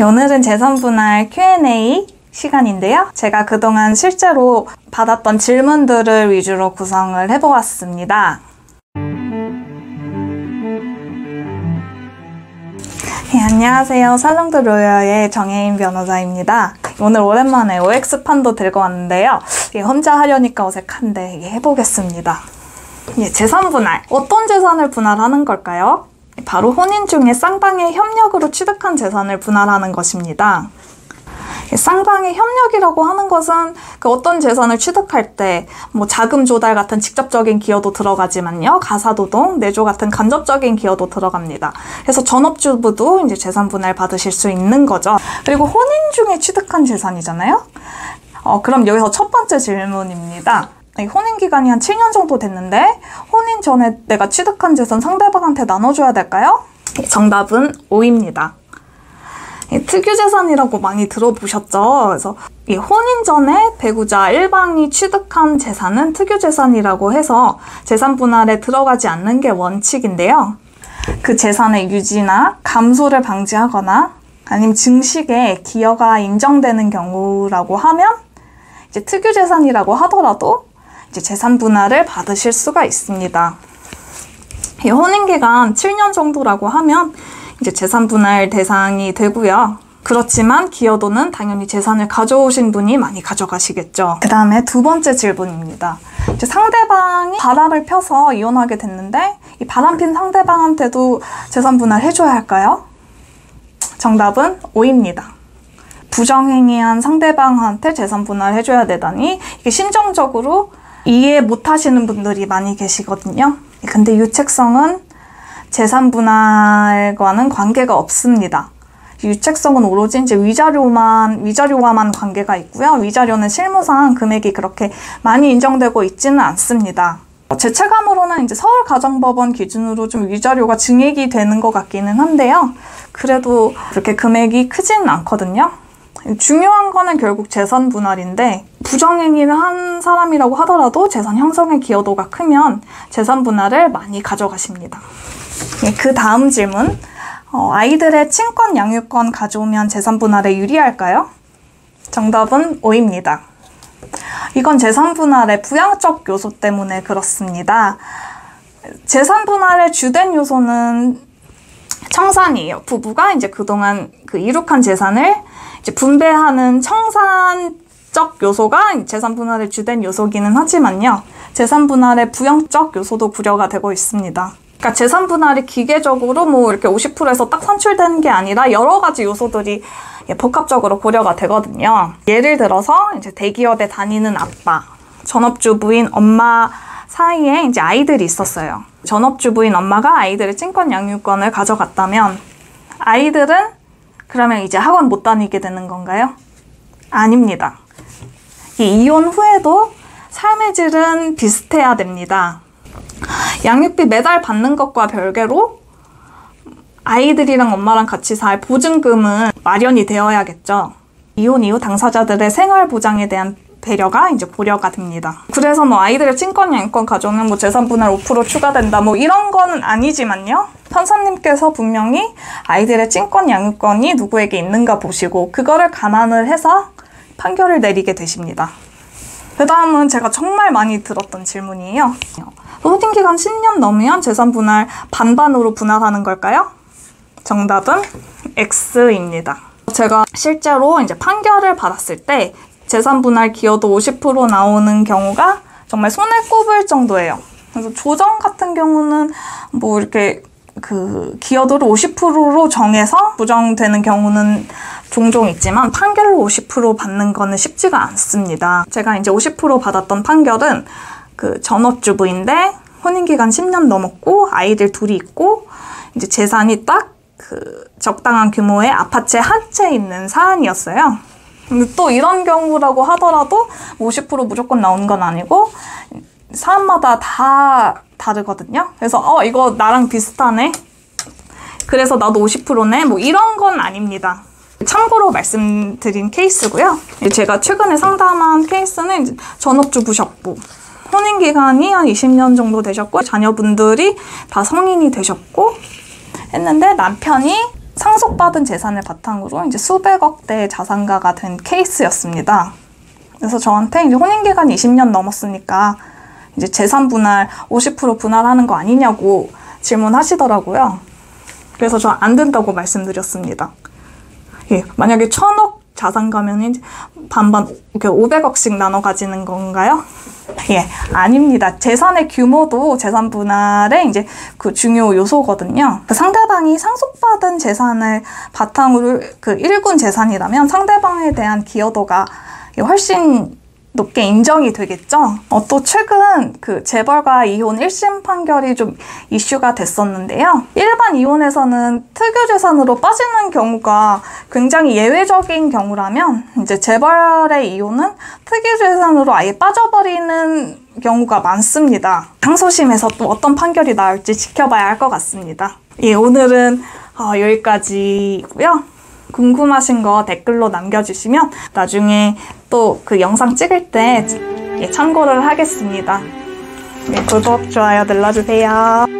오늘은 재산분할 Q&A 시간인데요. 제가 그동안 실제로 받았던 질문들을 위주로 구성을 해보았습니다. 네, 안녕하세요. 살롱드 로여의 정혜인 변호사입니다. 오늘 오랜만에 OX판도 들고 왔는데요. 혼자 하려니까 어색한데 해보겠습니다. 재산분할. 어떤 재산을 분할하는 걸까요? 바로 혼인 중에 쌍방의 협력으로 취득한 재산을 분할하는 것입니다. 쌍방의 협력이라고 하는 것은 어떤 재산을 취득할 때 자금 조달 같은 직접적인 기여도 들어가지만요. 가사노동, 내조 같은 간접적인 기여도 들어갑니다. 그래서 전업주부도 이제 재산 분할 받으실 수 있는 거죠. 그리고 혼인 중에 취득한 재산이잖아요. 그럼 여기서 첫 번째 질문입니다. 혼인 기간이 한 7년 정도 됐는데 혼인 전에 내가 취득한 재산 상대방한테 나눠줘야 될까요? 정답은 O입니다. 특유재산이라고 많이 들어보셨죠? 그래서 혼인 전에 배우자 1방이 취득한 재산은 특유재산이라고 해서 재산 분할에 들어가지 않는 게 원칙인데요. 그 재산의 유지나 감소를 방지하거나 아니면 증식에 기여가 인정되는 경우라고 하면 이제 특유재산이라고 하더라도 이제 재산 분할을 받으실 수가 있습니다. 혼인기간 7년 정도라고 하면 이제 재산 분할 대상이 되고요. 그렇지만 기여도는 당연히 재산을 가져오신 분이 많이 가져가시겠죠. 그 다음에 두 번째 질문입니다. 이제 상대방이 바람을 펴서 이혼하게 됐는데 이 바람핀 상대방한테도 재산 분할 해줘야 할까요? 정답은 O입니다. 부정행위한 상대방한테 재산 분할 해줘야 되다니 이게 심정적으로 이해 못하시는 분들이 많이 계시거든요. 근데 유책성은 재산 분할과는 관계가 없습니다. 유책성은 오로지 이제 위자료와만 관계가 있고요. 위자료는 실무상 금액이 그렇게 많이 인정되고 있지는 않습니다. 제 체감으로는 이제 서울가정법원 기준으로 좀 위자료가 증액이 되는 것 같기는 한데요. 그래도 그렇게 금액이 크지는 않거든요. 중요한 거는 결국 재산 분할인데 부정행위를 한 사람이라고 하더라도 재산 형성의 기여도가 크면 재산 분할을 많이 가져가십니다. 그 다음 질문. 아이들의 친권 양육권 가져오면 재산 분할에 유리할까요? 정답은 O입니다. 이건 재산 분할의 부양적 요소 때문에 그렇습니다. 재산 분할의 주된 요소는 청산이에요. 부부가 이제 그동안 이룩한 재산을 이제 분배하는 청산적 요소가 재산 분할의 주된 요소기는 하지만요. 재산 분할의 부양적 요소도 고려가 되고 있습니다. 그러니까 재산 분할이 기계적으로 이렇게 50%에서 딱 산출되는 게 아니라 여러 가지 요소들이 복합적으로 고려가 되거든요. 예를 들어서 이제 대기업에 다니는 아빠, 전업주부인 엄마 사이에 이제 아이들이 있었어요. 전업주부인 엄마가 아이들의 친권 양육권을 가져갔다면 아이들은 그러면 이제 학원 못 다니게 되는 건가요? 아닙니다. 이혼 후에도 삶의 질은 비슷해야 됩니다. 양육비 매달 받는 것과 별개로 아이들이랑 엄마랑 같이 살 보증금은 마련이 되어야겠죠. 이혼 이후 당사자들의 생활 보장에 대한 배려가 이제 고려가 됩니다. 그래서 아이들의 친권 양육권 가져오면 재산 분할 5% 추가된다 이런 거는 아니지만요. 판사님께서 분명히 아이들의 친권 양육권이 누구에게 있는가 보시고 그거를 감안을 해서 판결을 내리게 되십니다. 그 다음은 제가 정말 많이 들었던 질문이에요. 혼인 기간 10년 넘으면 재산 분할 반반으로 분할하는 걸까요? 정답은 X입니다. 제가 실제로 이제 판결을 받았을 때 재산 분할 기여도 50% 나오는 경우가 정말 손에 꼽을 정도예요. 그래서 조정 같은 경우는 이렇게 기여도를 50%로 정해서 부정되는 경우는 종종 있지만 판결을 50% 받는 거는 쉽지가 않습니다. 제가 이제 50% 받았던 판결은 전업주부인데 혼인기간 10년 넘었고 아이들 둘이 있고 이제 재산이 딱 적당한 규모의 아파트 한 채 있는 사안이었어요. 근데 또 이런 경우라고 하더라도 50% 무조건 나오는 건 아니고 사안마다 다 다르거든요. 그래서 이거 나랑 비슷하네. 그래서 나도 50%네. 이런 건 아닙니다. 참고로 말씀드린 케이스고요. 제가 최근에 상담한 케이스는 이제 전업주부셨고 혼인기간이 한 20년 정도 되셨고 자녀분들이 다 성인이 되셨고 했는데 남편이 상속받은 재산을 바탕으로 이제 수백억 대의 자산가가 된 케이스였습니다. 그래서 저한테 이제 혼인기간이 20년 넘었으니까 이제 재산 분할 50% 분할하는 거 아니냐고 질문하시더라고요. 그래서 저 안 된다고 말씀드렸습니다. 예, 만약에 1000억 자산가면 반반 이렇게 500억씩 나눠 가지는 건가요? 예, 아닙니다. 재산의 규모도 재산 분할의 이제 그 중요 요소거든요. 상대방이 상속받은 재산을 바탕으로 그 1군 재산이라면 상대방에 대한 기여도가 훨씬 높게 인정이 되겠죠. 또 최근 그 재벌과 이혼 1심 판결이 좀 이슈가 됐었는데요. 일반 이혼에서는 특유 재산으로 빠지는 경우가 굉장히 예외적인 경우라면 이제 재벌의 이혼은 특유 재산으로 아예 빠져버리는 경우가 많습니다. 항소심에서 또 어떤 판결이 나올지 지켜봐야 할 것 같습니다. 예, 오늘은 여기까지고요. 궁금하신 거 댓글로 남겨주시면 나중에 또 그 영상 찍을 때 참고를 하겠습니다. 네, 구독, 좋아요 눌러주세요.